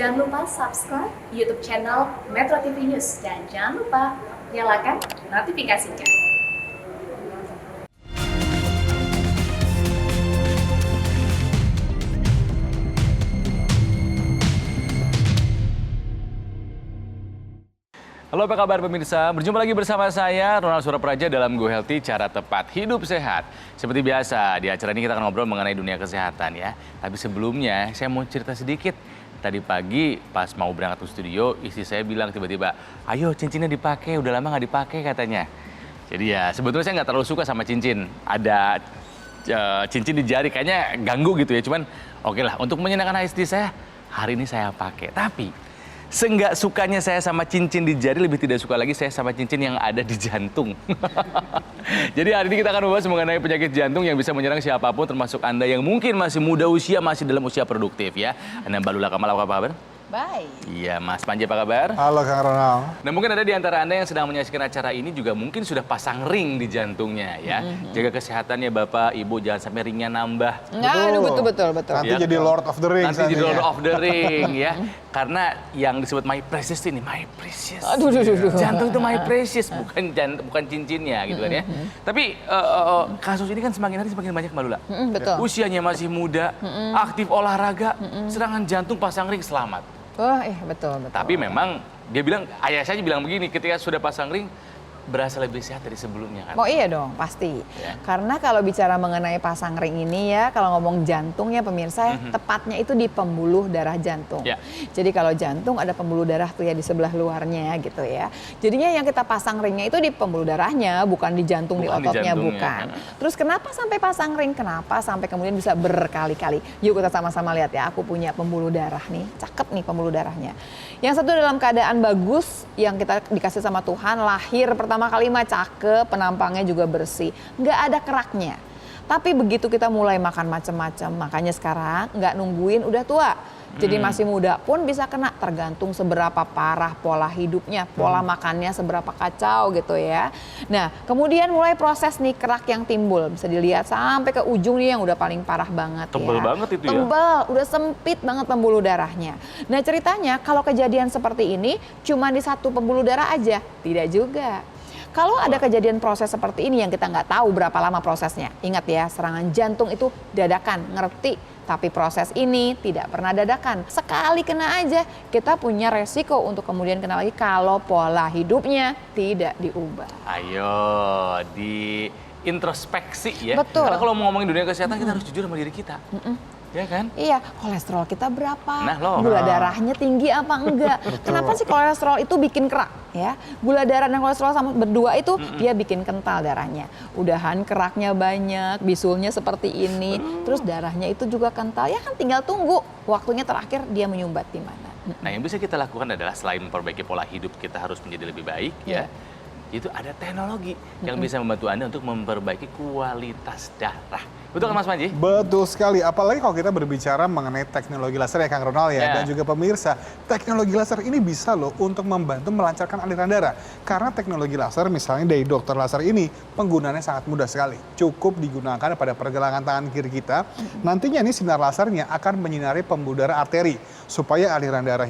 Jangan lupa subscribe YouTube channel Metro TV News dan jangan lupa nyalakan notifikasinya. Halo, apa kabar pemirsa? Berjumpa lagi bersama saya, Ronald Surapraja dalam Go Healthy, Cara Tepat Hidup Sehat. Seperti biasa, di acara ini kita akan ngobrol mengenai dunia kesehatan ya. Tapi sebelumnya, saya mau cerita sedikit. Tadi pagi pas mau berangkat ke studio, istri saya bilang tiba-tiba, ayo cincinnya dipakai, udah lama nggak dipakai katanya. Jadi ya, sebetulnya saya nggak terlalu suka sama cincin. Ada cincin di jari, kayaknya ganggu gitu ya. Cuman oke lah, untuk menyenangkan istri saya, hari ini saya pakai. Tapi seenggak sukanya saya sama cincin di jari, lebih tidak suka lagi saya sama cincin yang ada di jantung. Jadi hari ini kita akan membahas mengenai penyakit jantung yang bisa menyerang siapapun, termasuk Anda yang mungkin masih muda usia, masih dalam usia produktif ya. Anda Balula Kamal, apa kabar? Baik. Iya, Mas Panji apa kabar? Halo Kang Ronald. Nah, mungkin ada di antara Anda yang sedang menyaksikan acara ini juga mungkin sudah pasang ring di jantungnya ya. Jaga kesehatannya Bapak, Ibu, jangan sampai ringnya nambah. Betul. Nanti Ya, jadi Lord of the Rings. Nanti jadi Lord of the Ring ya. Karena yang disebut my precious ini, my precious. Aduh. Jantung itu my precious, bukan cincinnya gitu kan ya. Tapi kasus ini kan semakin hari semakin banyak Mbak Lula. Betul. Usianya masih muda, aktif olahraga, serangan jantung pasang ring selamat. Oh, betul. Tapi memang dia bilang, ayah saya bilang begini, ketika sudah pasang ring berasa lebih sehat dari sebelumnya kan. Oh iya dong, pasti. Ya. Karena kalau bicara mengenai pasang ring ini ya, kalau ngomong jantung ya pemirsa, tepatnya itu di pembuluh darah jantung. Ya. Jadi kalau jantung ada pembuluh darah tuh ya di sebelah luarnya gitu ya. Jadinya yang kita pasang ringnya itu di pembuluh darahnya, bukan di jantung, di Bukan di ototnya, jantungnya. bukan. Terus kenapa sampai pasang ring? Kenapa sampai kemudian bisa berkali-kali? Yuk kita sama-sama lihat ya, aku punya pembuluh darah nih, cakep nih pembuluh darahnya. Yang satu dalam keadaan bagus, yang kita dikasih sama Tuhan, lahir pertama kali mah cakep, penampangnya juga bersih, nggak ada keraknya. Tapi begitu kita mulai makan macam-macam, makanya sekarang nggak nungguin udah tua. Jadi masih muda pun bisa kena, tergantung seberapa parah pola hidupnya, pola makannya seberapa kacau gitu ya. Nah kemudian mulai proses nih kerak yang timbul, bisa dilihat sampai ke ujung nih yang udah paling parah banget. Tebel banget itu ya. Tebel, udah sempit banget pembuluh darahnya. Nah ceritanya kalau kejadian seperti ini cuma di satu pembuluh darah aja, tidak juga. Kalau ada kejadian proses seperti ini yang kita nggak tahu berapa lama prosesnya. Ingat ya, serangan jantung itu dadakan, ngerti. Tapi proses ini tidak pernah dadakan. Sekali kena aja, kita punya resiko untuk kemudian kena lagi kalau pola hidupnya tidak diubah. Ayo, di introspeksi ya. Betul. Karena kalau mau ngomongin dunia kesehatan, kita harus jujur sama diri kita. Ya kan? Iya, kolesterol kita berapa? Nah, loh. Gula darahnya tinggi apa enggak? Kenapa sih kolesterol itu bikin kerak? Ya, gula darah dan kolesterol sama berdua itu dia bikin kental darahnya. Udahan keraknya banyak, bisulnya seperti ini, terus darahnya itu juga kental. Ya kan tinggal tunggu waktunya terakhir dia menyumbat di mana. Nah, yang bisa kita lakukan adalah selain memperbaiki pola hidup kita harus menjadi lebih baik ya. Itu ada teknologi yang bisa membantu Anda untuk memperbaiki kualitas darah. Betul kan Mas Panji? Betul sekali, apalagi kalau kita berbicara mengenai teknologi laser ya Kang Ronald ya, dan juga pemirsa. Teknologi laser ini bisa loh untuk membantu melancarkan aliran darah. Karena teknologi laser misalnya dari dokter laser ini penggunaannya sangat mudah sekali. Cukup digunakan pada pergelangan tangan kiri kita. Nantinya nih sinar lasernya akan menyinari pembuluh darah arteri. Supaya aliran darah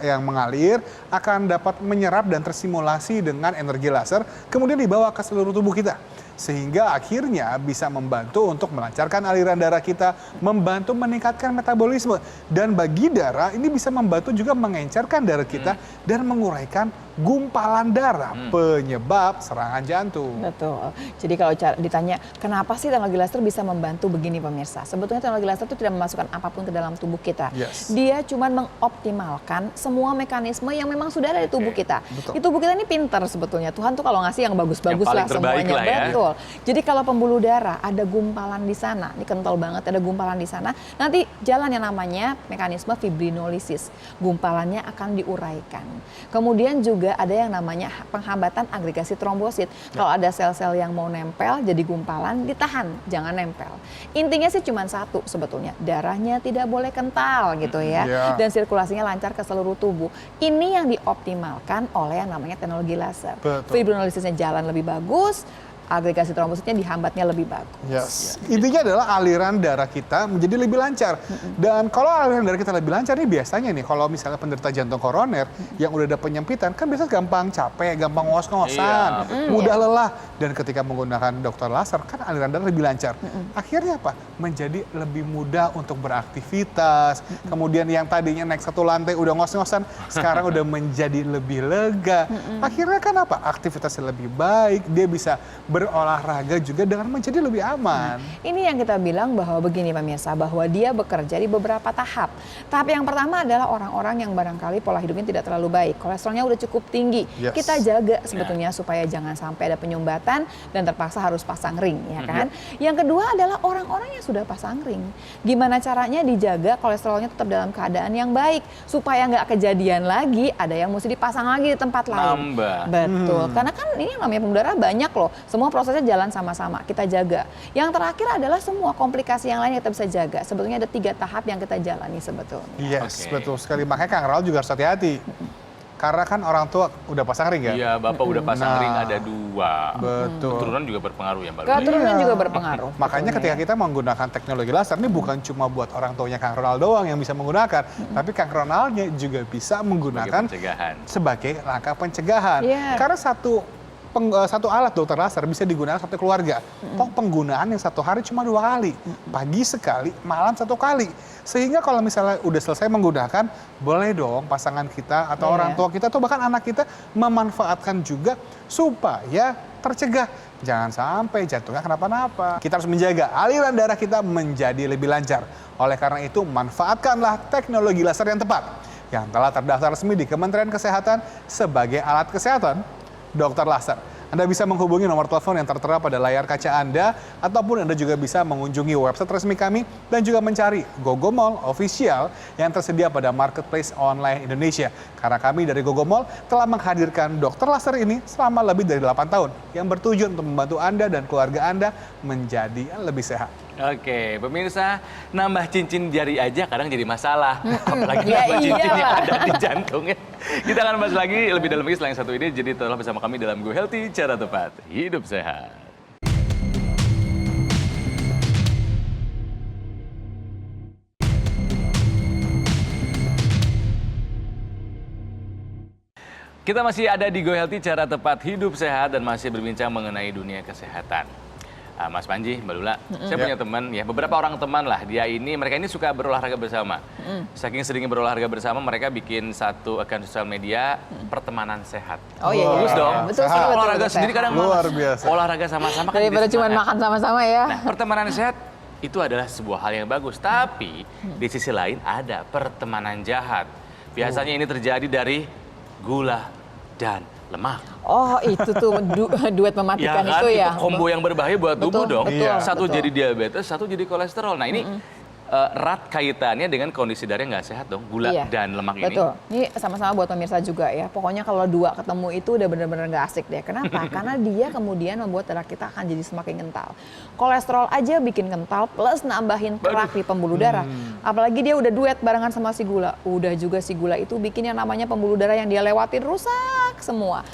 yang mengalir akan dapat menyerap dan tersimulasi dengan energi laser. Kemudian dibawa ke seluruh tubuh kita. Sehingga akhirnya bisa membantu untuk melancarkan aliran darah kita, membantu meningkatkan metabolisme. Dan bagi darah ini bisa membantu juga mengencerkan darah kita dan menguraikan gumpalan darah penyebab serangan jantung. Betul. Jadi kalau ditanya kenapa sih teknologi laser bisa membantu begini pemirsa? Sebetulnya teknologi laser itu tidak memasukkan apapun ke dalam tubuh kita. Dia cuma mengoptimalkan semua mekanisme yang memang sudah ada di tubuh kita. Di tubuh kita ini pinter sebetulnya. Tuhan tuh kalau ngasih yang bagus-bagus lah semuanya. Lah ya. Betul. Jadi kalau pembuluh darah ada gumpalan di sana, ini kental banget ada gumpalan di sana, nanti jalan yang namanya mekanisme fibrinolisis. Gumpalannya akan diuraikan. Kemudian juga ada yang namanya penghambatan agregasi trombosit. Kalau ada sel-sel yang mau nempel jadi gumpalan, ditahan, jangan nempel. Intinya sih cuma satu sebetulnya, darahnya tidak boleh kental gitu ya, dan sirkulasinya lancar ke seluruh tubuh. Ini yang dioptimalkan oleh yang namanya teknologi laser. Fibrinolisisnya jalan lebih bagus, agregasi trombositnya dihambatnya lebih bagus. Yes. Intinya adalah aliran darah kita menjadi lebih lancar. Dan kalau aliran darah kita lebih lancar nih biasanya nih kalau misalnya penderita jantung koroner yang udah ada penyempitan kan biasanya gampang capek, gampang ngos-ngosan, mudah lelah. Dan ketika menggunakan dokter laser kan aliran darah lebih lancar. Akhirnya apa? Menjadi lebih mudah untuk beraktivitas. Kemudian yang tadinya naik satu lantai udah ngos-ngosan, sekarang udah menjadi lebih lega. Akhirnya kan apa? Aktivitasnya lebih baik, dia bisa berolahraga juga dengan menjadi lebih aman. Ini yang kita bilang bahwa begini pemirsa, bahwa dia bekerja di beberapa tahap. Tahap yang pertama adalah orang-orang yang barangkali pola hidupnya tidak terlalu baik, kolesterolnya udah cukup tinggi. Yes. Kita jaga sebetulnya supaya jangan sampai ada penyumbatan dan terpaksa harus pasang ring, ya kan? Yang kedua adalah orang-orang yang sudah pasang ring. Gimana caranya dijaga kolesterolnya tetap dalam keadaan yang baik supaya nggak kejadian lagi ada yang mesti dipasang lagi di tempat lain. Nambah. Betul, karena kan ini yang namanya pembuluh darah banyak loh. Semua prosesnya jalan sama-sama, kita jaga. Yang terakhir adalah semua komplikasi yang lain kita bisa jaga. Sebetulnya ada 3 tahap yang kita jalani sebetulnya. Yes, Oke. betul sekali. Makanya Kang Raul juga harus hati-hati. Karena kan orang tua udah pasang ring ya. Iya, Bapak udah pasang Nah. ring ada 2. Betul. Keturunan juga berpengaruh ya, Mbak. Keturunan Iya. juga berpengaruh. Makanya ketika kita menggunakan teknologi laser ini bukan cuma buat orang tuanya Kang Ronald doang yang bisa menggunakan, tapi Kang Ronaldnya juga bisa Sebagai menggunakan pencegahan. sebagai langkah pencegahan. Iya. Karena satu alat dokter laser bisa digunakan satu keluarga. Toh penggunaan yang satu hari cuma 2 kali, pagi sekali, malam 1 kali. Sehingga kalau misalnya udah selesai menggunakan, boleh dong pasangan kita atau Iya. orang tua kita atau bahkan anak kita memanfaatkan juga supaya tercegah. Jangan sampai jantungnya kenapa-napa. Kita harus menjaga aliran darah kita menjadi lebih lancar. Oleh karena itu, manfaatkanlah teknologi laser yang tepat yang telah terdaftar resmi di Kementerian Kesehatan sebagai alat kesehatan dokter laser. Anda bisa menghubungi nomor telepon yang tertera pada layar kaca Anda, ataupun Anda juga bisa mengunjungi website resmi kami dan juga mencari Gogomall Official yang tersedia pada Marketplace Online Indonesia. Karena kami dari Gogomall telah menghadirkan dokter laser ini selama lebih dari 8 tahun yang bertujuan untuk membantu Anda dan keluarga Anda menjadi lebih sehat. Oke, pemirsa, nambah cincin jari aja kadang jadi masalah. Apalagi Ya nambah cincin yang iyalah. ada di jantungnya. Kita akan bahas lagi lebih dalam lagi selain satu ini. Jadi tetaplah bersama kami dalam Go Healthy, cara tepat hidup sehat. Kita masih ada di Go Healthy, cara tepat hidup sehat dan masih berbincang mengenai dunia kesehatan. Mas Panji, Mbak Lula, saya punya teman ya, beberapa orang teman lah. Mereka ini suka berolahraga bersama. Saking seringnya berolahraga bersama, mereka bikin satu akun sosial media pertemanan sehat. Oh iya, Bagus iya. dong. Betul, Sehat. betul, Olahraga betul, sendiri sehat. kadang Luar malas. biasa. Olahraga sama-sama kan Daripada jadi cuma semangat. makan sama-sama ya. Nah, pertemanan sehat itu adalah sebuah hal yang bagus. Tapi di sisi lain ada pertemanan jahat. Biasanya ini terjadi dari gula dan lemak. Oh itu tuh duet mematikan itu ya. Combo yang berbahaya buat tubuh Betul, dong. betul, Satu betul. jadi diabetes, satu jadi kolesterol. Nah ini erat kaitannya dengan kondisi darah yang nggak sehat dong, gula Iya, dan lemak ini. Betul. Ini sama-sama buat pemirsa juga ya. Pokoknya kalau 2 ketemu itu udah bener-bener gak asik deh. Kenapa? Karena dia kemudian membuat darah kita akan jadi semakin kental. Kolesterol aja bikin kental plus nambahin kerak di pembuluh darah. Apalagi dia udah duet barengan sama si gula. Udah juga si gula itu bikin yang namanya pembuluh darah yang dia lewatin rusak semua.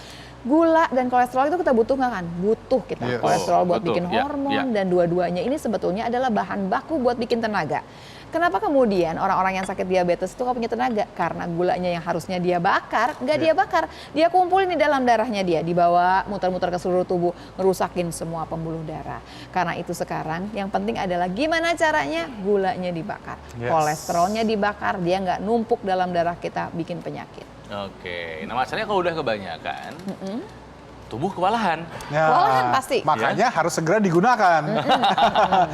Gula dan kolesterol itu kita butuh nggak kan? Butuh kita. Yes. Kolesterol buat Betul, bikin ya, hormon ya. dan dua-duanya ini sebetulnya adalah bahan baku buat bikin tenaga. Kenapa kemudian orang-orang yang sakit diabetes itu nggak punya tenaga? Karena gulanya yang harusnya dia bakar, nggak dia bakar. Dia kumpulin di dalam darahnya dia, dibawa muter-muter ke seluruh tubuh, ngerusakin semua pembuluh darah. Karena itu sekarang yang penting adalah gimana caranya gulanya dibakar. Yes. Kolesterolnya dibakar, dia nggak numpuk dalam darah kita, bikin penyakit. Oke, nah masalahnya kalau udah kebanyakan, tubuh kewalahan. Ya, Kewalahan pasti. Makanya harus segera digunakan.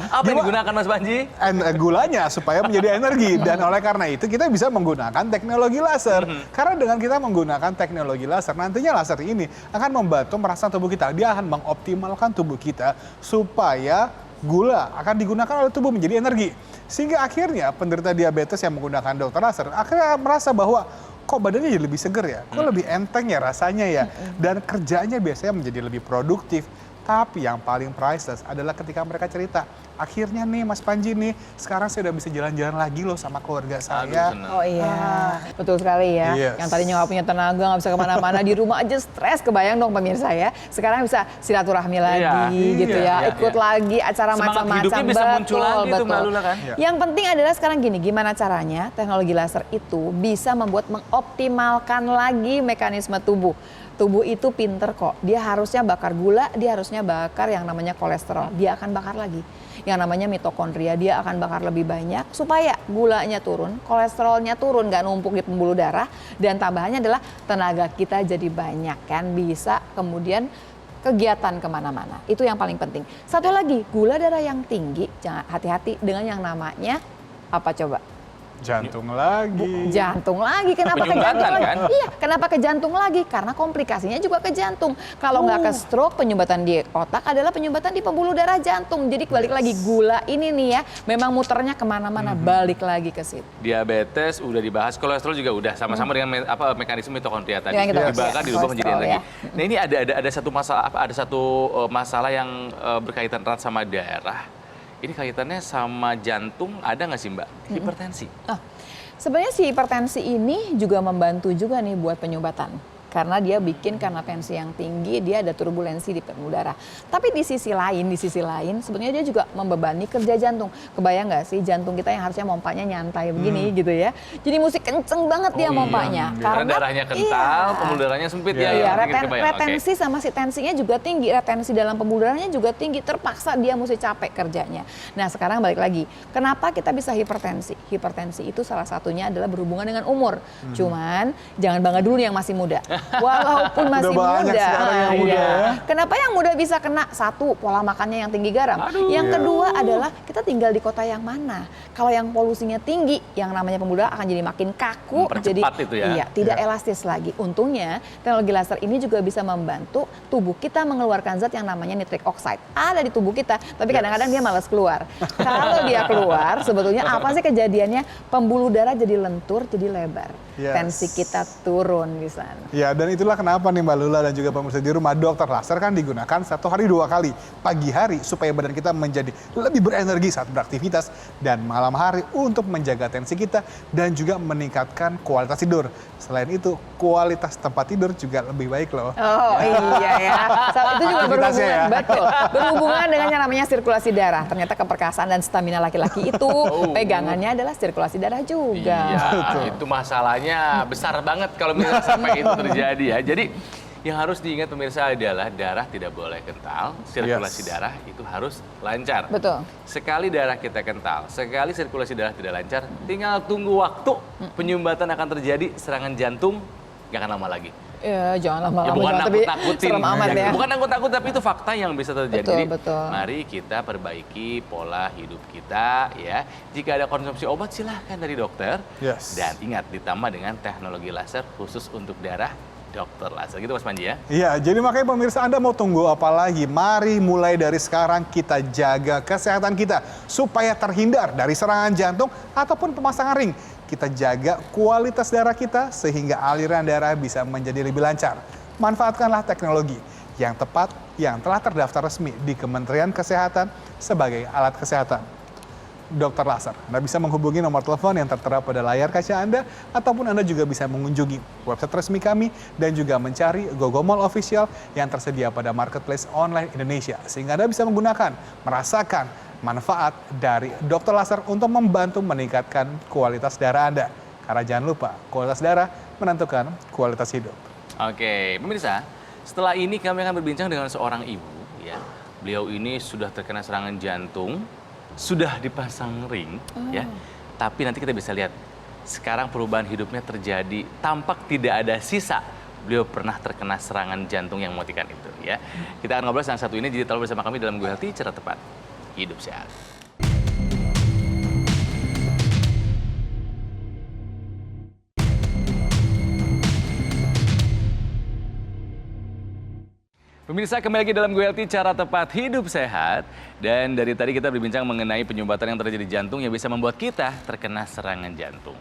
Apa yang digunakan Mas Panji? Gulanya supaya menjadi energi. Dan oleh karena itu kita bisa menggunakan teknologi laser. Karena dengan kita menggunakan teknologi laser, nantinya laser ini akan membantu merangsang tubuh kita. Dia akan mengoptimalkan tubuh kita supaya gula akan digunakan oleh tubuh menjadi energi. Sehingga akhirnya penderita diabetes yang menggunakan dokter laser akhirnya merasa bahwa kok badannya jadi lebih seger ya, kok lebih enteng ya rasanya ya. Dan kerjanya biasanya menjadi lebih produktif. Tapi yang paling priceless adalah ketika mereka cerita, akhirnya nih Mas Panji nih, sekarang saya udah bisa jalan-jalan lagi loh sama keluarga saya. senang. Oh iya, betul sekali ya. Yes. Yang tadinya nggak punya tenaga, nggak bisa kemana-mana, di rumah aja stres, kebayang dong pemirsa ya. Sekarang bisa silaturahmi lagi gitu ya, iya, ikut lagi acara Semangat macam-macam. hidupnya bisa muncul lagi tuh Mbak Lula kan. Iya. Yang penting adalah sekarang gini, gimana caranya teknologi laser itu bisa membuat mengoptimalkan lagi mekanisme tubuh. Tubuh itu pinter kok, dia harusnya bakar gula, dia harusnya bakar yang namanya kolesterol, dia akan bakar lagi. Yang namanya mitokondria, dia akan bakar lebih banyak supaya gulanya turun, kolesterolnya turun, nggak numpuk di pembuluh darah, dan tambahannya adalah tenaga kita jadi banyak kan, bisa kemudian kegiatan kemana-mana. Itu yang paling penting. Satu lagi, gula darah yang tinggi, jangan hati-hati dengan yang namanya apa coba? Jantung lagi. Jantung lagi, kenapa ke Penyumbatan, jantung lagi? kan? Iya, kenapa ke jantung lagi? Karena komplikasinya juga ke jantung. Kalau nggak ke stroke, penyumbatan di otak adalah penyumbatan di pembuluh darah jantung. Jadi balik lagi, gula ini nih ya, memang muternya kemana-mana, balik lagi ke situ. Diabetes udah dibahas, kolesterol juga udah sama-sama dengan mekanisme mitokondria tadi. Dengan mitokondria, Dibakar, dirubah menjadi kolesterol, energi. Nah ini ada satu masalah masalah yang berkaitan erat sama darah. Ini kaitannya sama jantung, ada nggak sih Mbak? Hipertensi. Sebenarnya si hipertensi ini juga membantu juga nih buat penyumbatan. Karena dia bikin karena tensi yang tinggi, dia ada turbulensi di pembuluh darah. Tapi di sisi lain sebenarnya dia juga membebani kerja jantung. Kebayang nggak sih jantung kita yang harusnya mompanya nyantai begini gitu ya. Jadi mesti kenceng banget dia mompanya. Karena darahnya kental, pembuluh darahnya sempit ya. Iya, Kebayang, retensi sama si tensinya juga tinggi, retensi dalam pembuluh darahnya juga tinggi, terpaksa dia mesti capek kerjanya. Nah sekarang balik lagi, kenapa kita bisa hipertensi? Hipertensi itu salah satunya adalah berhubungan dengan umur. Cuman jangan bangga dulu nih yang masih muda. Walaupun masih Udah banyak muda, sekarang yang muda iya. ya. Kenapa yang muda bisa kena? Satu, pola makannya yang tinggi garam. Yang kedua adalah kita tinggal di kota yang mana. Kalau yang polusinya tinggi, yang namanya pembuluh darah akan jadi makin kaku, jadi itu ya. iya, tidak elastis lagi. Untungnya teknologi laser ini juga bisa membantu tubuh kita mengeluarkan zat yang namanya nitric oxide. Ada di tubuh kita, tapi kadang-kadang dia malas keluar. Kalau dia keluar, sebetulnya apa sih kejadiannya? Pembuluh darah jadi lentur, jadi lebar. Tensi kita turun di sana. Ya, dan itulah kenapa nih Mbak Lula dan juga pemirsa di rumah, dokter laser kan digunakan satu hari 2 kali. Pagi hari supaya badan kita menjadi lebih berenergi saat beraktivitas, dan malam hari untuk menjaga tensi kita dan juga meningkatkan kualitas tidur. Selain itu, kualitas tempat tidur juga lebih baik loh. Oh iya ya, itu juga Aktivitasnya berhubungan, ya. betul, berhubungan dengan yang namanya sirkulasi darah. Ternyata keperkasaan dan stamina laki-laki itu pegangannya adalah sirkulasi darah juga. Iya, itu masalahnya besar banget kalau misalnya sampai itu terjadi ya. Jadi yang harus diingat pemirsa adalah darah tidak boleh kental, sirkulasi darah itu harus lancar. Betul. Sekali darah kita kental, sekali sirkulasi darah tidak lancar, tinggal tunggu waktu penyumbatan akan terjadi, serangan jantung nggak akan lama lagi. Ya, jangan lama-lama. Ya bukan tapi nakut-nakutin. serem amat ya. Bukan nakut-nakut, tapi itu fakta yang bisa terjadi. Betul, Jadi betul. mari kita perbaiki pola hidup kita ya. Jika ada konsumsi obat silahkan dari dokter. Yes. Dan ingat ditambah dengan teknologi laser khusus untuk darah, dokter laser. Gitu Mas Panji ya. Iya, jadi makanya pemirsa, Anda mau tunggu apa lagi? Mari mulai dari sekarang kita jaga kesehatan kita supaya terhindar dari serangan jantung ataupun pemasangan ring. Kita jaga kualitas darah kita sehingga aliran darah bisa menjadi lebih lancar. Manfaatkanlah teknologi yang tepat yang telah terdaftar resmi di Kementerian Kesehatan sebagai alat kesehatan. Dokter Laser, Anda bisa menghubungi nomor telepon yang tertera pada layar kaca Anda, ataupun Anda juga bisa mengunjungi website resmi kami dan juga mencari Gogomall Official yang tersedia pada marketplace online Indonesia, sehingga Anda bisa menggunakan, merasakan manfaat dari dokter laser untuk membantu meningkatkan kualitas darah Anda. Karena jangan lupa, kualitas darah menentukan kualitas hidup. Oke, pemirsa, setelah ini kami akan berbincang dengan seorang ibu ya. Beliau ini sudah terkena serangan jantung, sudah dipasang ring ya. Tapi nanti kita bisa lihat sekarang perubahan hidupnya terjadi, tampak tidak ada sisa. Beliau pernah terkena serangan jantung yang mematikan itu ya. Kita akan ngobrol dengan satu ini, jadi tetaplah bersama kami dalam Go Healthy, cara tepat hidup sehat. Pemirsa, kembali lagi dalam Go Healthy, cara tepat hidup sehat. Dan dari tadi kita berbincang mengenai penyumbatan yang terjadi di jantung yang bisa membuat kita terkena serangan jantung.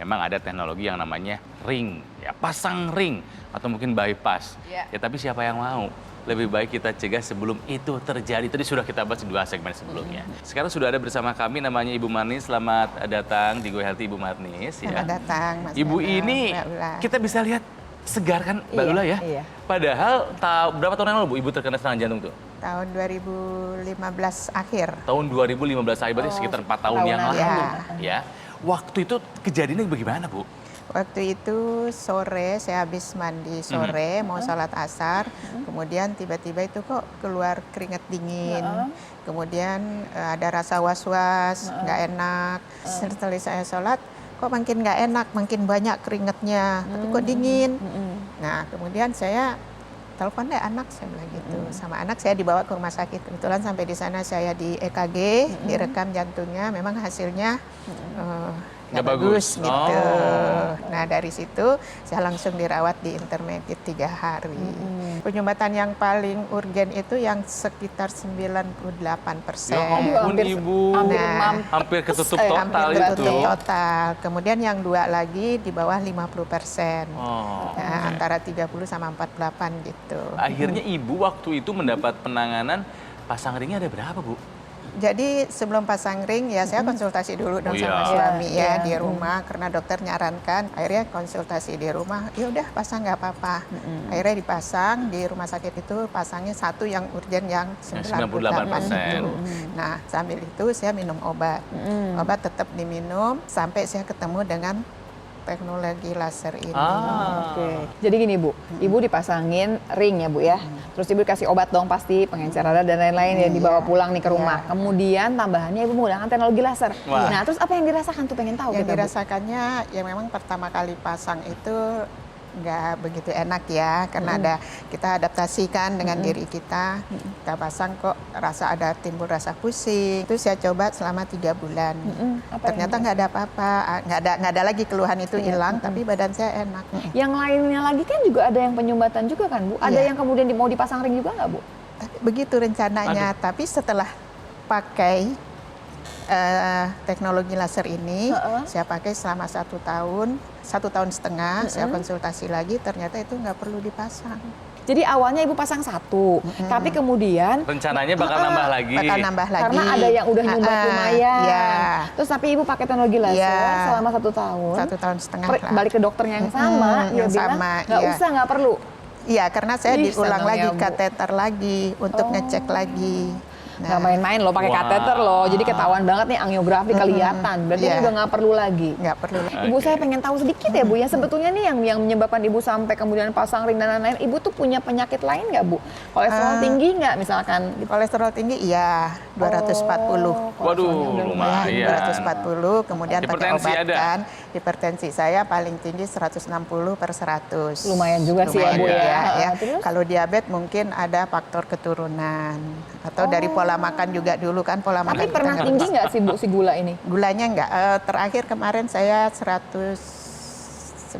memang ada teknologi yang namanya ring, ya pasang ring atau mungkin bypass. Ya. Ya tapi siapa yang mau? Lebih baik kita cegah sebelum itu terjadi. Tadi sudah kita bahas di 2 segmen sebelumnya. Sekarang sudah ada bersama kami namanya Ibu Marnis. Selamat datang di Go Healthy Ibu Marnis. Selamat datang, Mas Ibu Bernard, ini Mbak Ula. kita bisa lihat segar kan Mbak Iya, Ula ya? iya. Padahal berapa tahun yang lalu Bu Ibu terkena serangan jantung tuh? Tahun 2015 akhir. Tahun 2015 saya berarti sekitar 4 tahun yang tahunan. lalu. Ya. Ya. Waktu itu kejadiannya bagaimana Bu? Waktu itu sore, saya habis mandi sore, mau sholat asar, kemudian tiba-tiba itu kok keluar keringat dingin, kemudian ada rasa was-was, nggak enak. Setelah saya sholat, kok makin nggak enak, makin banyak keringatnya, tapi kok dingin. Nah, kemudian saya telepon deh anak, saya bilang gitu. Sama anak saya dibawa ke rumah sakit. Kebetulan sampai di sana saya di EKG, direkam jantungnya, memang hasilnya nggak bagus gitu. Nah dari situ saya langsung dirawat di intermediate 3 hari. Penyumbatan yang paling urgen itu yang sekitar 98%. Ya ampun Ibu. Hampir ketutup total hampir itu. ketutup total. Kemudian yang 2 lagi di bawah 50%. Oh, Nah, antara 30 sama 48 gitu. akhirnya Ibu waktu itu mendapat penanganan pasang ringnya ada berapa Bu? Jadi sebelum pasang ring ya saya konsultasi dulu dong Oh, sama iya. suami ya Iya. di rumah karena dokter nyarankan. Akhirnya konsultasi di rumah, ya udah pasang nggak apa-apa. Akhirnya dipasang di rumah sakit itu pasangnya satu yang urgen yang 98 itu. Nah sambil itu saya minum obat. Obat tetap diminum sampai saya ketemu dengan teknologi laser ini. Oke. Jadi gini Bu, Ibu dipasangin ring ya Bu ya. Terus Ibu dikasih obat dong pasti, pengencer darah dan lain-lain yang dibawa pulang nih ke rumah. Kemudian tambahannya Ibu menggunakan teknologi laser. Wah. Nah terus apa yang dirasakan tuh pengen tahu Yang kita, Bu? dirasakannya ya memang pertama kali pasang itu nggak begitu enak ya karena ada kita adaptasikan dengan diri kita pasang kok ada timbul rasa pusing itu saya coba selama 3 bulan Apa ternyata nggak ada apa-apa nggak ada lagi keluhan itu hilang tapi badan saya enak. Yang lainnya lagi kan juga ada yang penyumbatan juga kan Bu? Ada Iya. yang kemudian mau dipasang ring juga nggak Bu? Begitu rencananya tapi setelah pakai teknologi laser ini saya pakai selama 1 tahun 1,5 tahun saya konsultasi lagi ternyata itu nggak perlu dipasang. Jadi awalnya Ibu pasang 1, tapi kemudian Rencananya bakal nambah lagi. Bakal nambah lagi karena ada yang udah nyumbang lumayan. Ya. Terus tapi Ibu pakai teknologi laser Ya. selama 1 tahun. 1,5 tahun lah. Balik ke dokternya yang sama, dia yang bilang sama, nggak iya. usah, nggak perlu. Iya, karena saya Ih, diulang lagi senangnya, Bu. kateter lagi untuk ngecek lagi. Nggak main-main loh pakai Wah. kateter loh. Jadi ketahuan banget nih angiografi kelihatan. Berarti Iya. udah nggak perlu lagi. nggak perlu. Ibu saya pengen tahu sedikit ya Bu, ya sebetulnya nih yang menyebabkan Ibu sampai kemudian pasang ring dan lain-lain, Ibu tuh punya penyakit lain nggak Bu? Kolesterol tinggi nggak misalkan? Kolesterol tinggi iya 240. Waduh, lumayan. 240, kemudian pakai Hipertensi obat ada? kan. Hipertensi saya paling tinggi 160/100. Lumayan juga sih ya, Bu, ya. Terus? Kalau diabetes mungkin ada faktor keturunan atau dari pola makan juga dulu kan pola makan. Tapi kita pernah nggak tinggi benar. nggak sih Bu si gula ini? Gulanya enggak. Terakhir kemarin saya 109.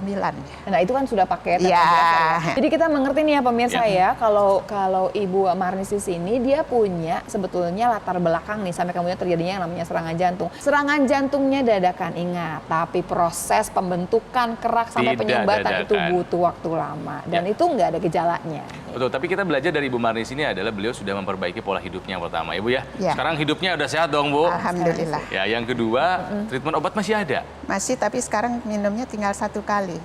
Nah itu kan sudah pakai teknologi Iya. laser ya. Jadi kita mengerti nih ya pemirsa ya, kalau Ibu Marnis di sini dia punya sebetulnya latar belakang nih sampai kemudian terjadinya yang namanya serangan jantung. Serangan jantungnya dadakan, ingat, tapi proses pembentukan kerak sampai Tidak penyumbatan itu dadakan. butuh waktu lama dan itu nggak ada gejalanya. Betul, tapi kita belajar dari Ibu Marnis ini adalah beliau sudah memperbaiki pola hidupnya yang pertama, Ibu ya. Ya. Sekarang hidupnya udah sehat dong, Bu. Alhamdulillah. Ya, yang kedua, treatment obat masih ada. Masih tapi sekarang minumnya tinggal 1 kali.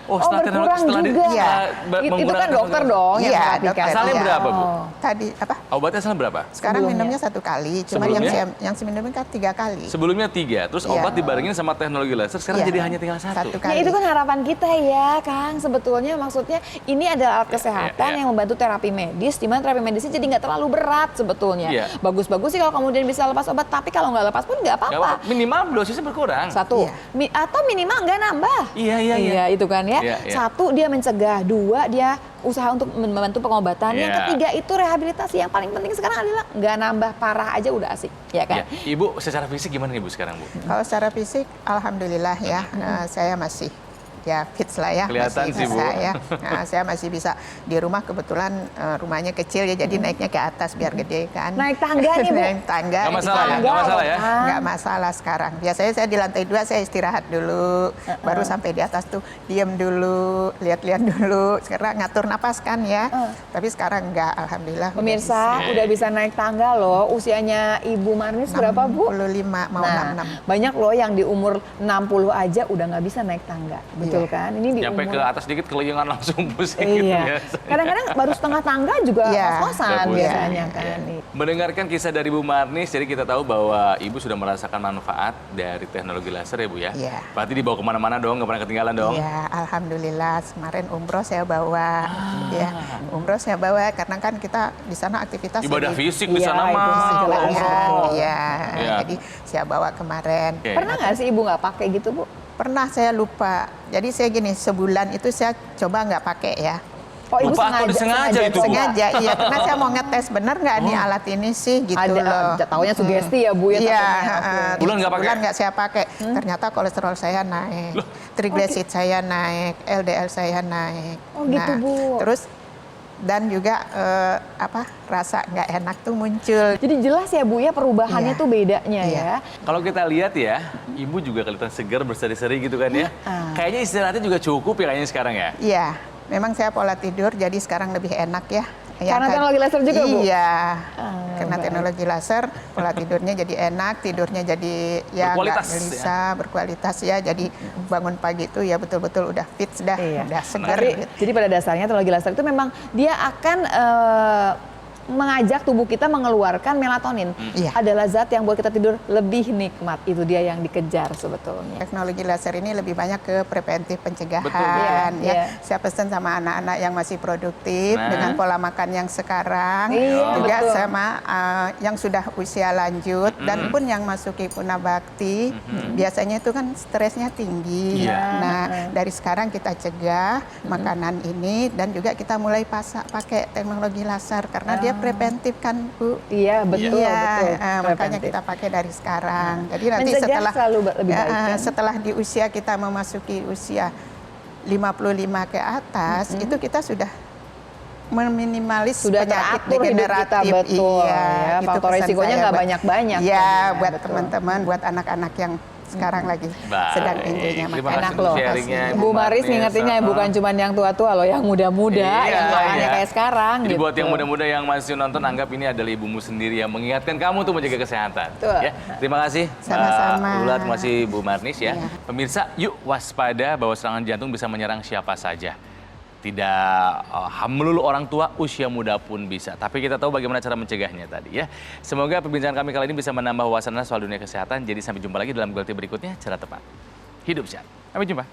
Oh, setelah berkurang teknologi, juga. Iya. Itu kan dokter dong yang Iya, memperhatikan. dokter. Asalnya Iya. berapa, Bu? Tadi apa? Obatnya asalnya berapa? Sekarang Sebelumnya? minumnya 1 kali, cuman Sebelumnya? yang saya minumnya kan 3 kali. Sebelumnya 3, terus Iya. obat dibarengin sama teknologi laser, sekarang Iya. jadi hanya tinggal 1. 1 kali. Ya itu kan harapan kita ya Kang, sebetulnya maksudnya ini adalah alat kesehatan iya. yang membantu terapi medis, di mana terapi medisnya jadi nggak terlalu berat sebetulnya. Iya. Bagus-bagus sih kalau kemudian bisa lepas obat, tapi kalau nggak lepas pun nggak Nggak apa-apa. apa-apa. Minimal dosisnya berkurang. Satu, Iya. atau minimal nggak nambah. Iya. Itu kan ya. Iya, iya. Satu, dia mencegah. 2, dia usaha untuk membantu pengobatan. Yang Iya. ketiga itu rehabilitasi. Yang paling penting sekarang adalah nggak nambah parah aja udah asik, ya kan? Ya. Ibu secara fisik gimana nih Bu sekarang, Bu? Kalau secara fisik, alhamdulillah ya, saya masih ya fit lah ya. Kelihatan masih sih, Bu. bisa ya. Nah, saya masih bisa di rumah, kebetulan rumahnya kecil ya, jadi naiknya ke atas biar gede kan. Naik tangga nih, Bu? Naik tangga. Nggak masalah ya? Tangga. Nggak masalah ya? Nggak masalah sekarang. Biasanya saya di lantai 2 saya istirahat dulu, baru sampai di atas tuh diem dulu, lihat-lihat dulu. Sekarang ngatur napas kan ya. Tapi sekarang enggak, alhamdulillah. Pemirsa udah bisa naik tangga loh. Usianya Ibu Marnis berapa, Bu? 65 mau Nah, 66. banyak loh yang di umur 60 aja udah nggak bisa naik tangga, betul kan? Ini di Nyampe umur ke atas dikit kelingan langsung pusing gitu iya. ya. Kadang-kadang baru setengah tangga juga Iya. ngos-ngosan Udah pusing. biasanya kan. Iya. Mendengarkan kisah dari Bu Marnis, jadi kita tahu bahwa Ibu sudah merasakan manfaat dari teknologi laser ya Bu ya? Iya. Berarti dibawa kemana-mana dong, nggak pernah ketinggalan dong? Iya, alhamdulillah. Kemarin umroh saya bawa, ya umroh saya bawa karena kan kita di sana aktivitas Ibadah lebih- fisik di Iya, sana itu mah, mah kalau jelas. umroh. Iya, Iya. jadi saya bawa kemarin. Oke. Pernah nggak sih Ibu nggak pakai gitu, Bu? Pernah saya lupa. Jadi saya gini, sebulan itu saya coba nggak pakai ya. Oh, Ibu Lupa atau disengaja itu, Bu? Sengaja, iya. Karena saya mau ngetes bener nggak nih alat ini sih gitu loh. Ada, taunya sugesti ya, Bu ya. Iya, takutnya. Oke. Bulan nggak pakai? Bulan nggak saya pakai. Ternyata kolesterol saya naik, trigliserid saya naik, LDL saya naik. Oh, gitu, Bu. Terus dan juga rasa nggak enak tuh muncul. Jadi jelas ya, Bu ya, perubahannya Iya. tuh bedanya Iya. ya. Kalau kita lihat ya, Ibu juga kelihatan segar berseri-seri gitu kan ya. Ah. Kayaknya istirahatnya juga cukup ya kayaknya sekarang ya. Iya, memang saya pola tidur jadi sekarang lebih enak ya. Karena teknologi laser juga, Bu? Iya, karena baik. teknologi laser, pola tidurnya jadi enak, tidurnya jadi ya nggak Berkualitas, gelisah, berkualitas ya. Jadi bangun pagi itu ya betul-betul udah fit, dah, Iya. udah segar. Jadi pada dasarnya teknologi laser itu memang dia akan mengajak tubuh kita mengeluarkan melatonin. Iya. Adalah zat yang buat kita tidur lebih nikmat. Itu dia yang dikejar sebetulnya. Teknologi laser ini lebih banyak ke preventif pencegahan Betul. Iya, ya. iya. Saya pesan sama anak-anak yang masih produktif Nah. dengan pola makan yang sekarang, Iya, juga betul. sama yang sudah usia lanjut dan pun yang masuki punabakti, biasanya itu kan stresnya tinggi. Iya. Nah, dari sekarang kita cegah makanan ini dan juga kita mulai pakai teknologi laser karena dia preventif kan, Bu. Iya, betul, Iya, betul. makanya Preventif. kita pakai dari sekarang. Jadi nanti Mencegah setelah selalu lebih baik, kan? setelah di usia kita memasuki usia 55 ke atas, itu kita sudah meminimalis Sudah penyakit teratur hidup kita, degeneratif. betul, Iya, ya. itu Faktor pesan resikonya saya nggak buat- banyak-banyak Iya, kan, ya, buat betul. teman-teman, buat anak-anak yang sekarang lagi sedang Baik. enjoy-nya Terima makan. kasih Enak untuk loh. sharingnya, Bu Maris Marnis. ngingetinnya bukan cuma yang tua-tua loh, yang muda-muda, Iya, yang aneh iya. kayak sekarang. Jadi gitu. buat yang muda-muda yang masih nonton, anggap ini adalah ibumu sendiri yang mengingatkan kamu tuh menjaga kesehatan. Betul. Ya, terima kasih. Sama-sama. Mbak Lula, terima kasih Bu Marnis ya. Iya. Pemirsa, yuk waspada bahwa serangan jantung bisa menyerang siapa saja. Tidak melulu orang tua, usia muda pun bisa. Tapi kita tahu bagaimana cara mencegahnya tadi ya. Semoga perbincangan kami kali ini bisa menambah wawasan Anda soal dunia kesehatan. Jadi sampai jumpa lagi dalam Goelti berikutnya, cara tepat hidup sehat. Sampai jumpa.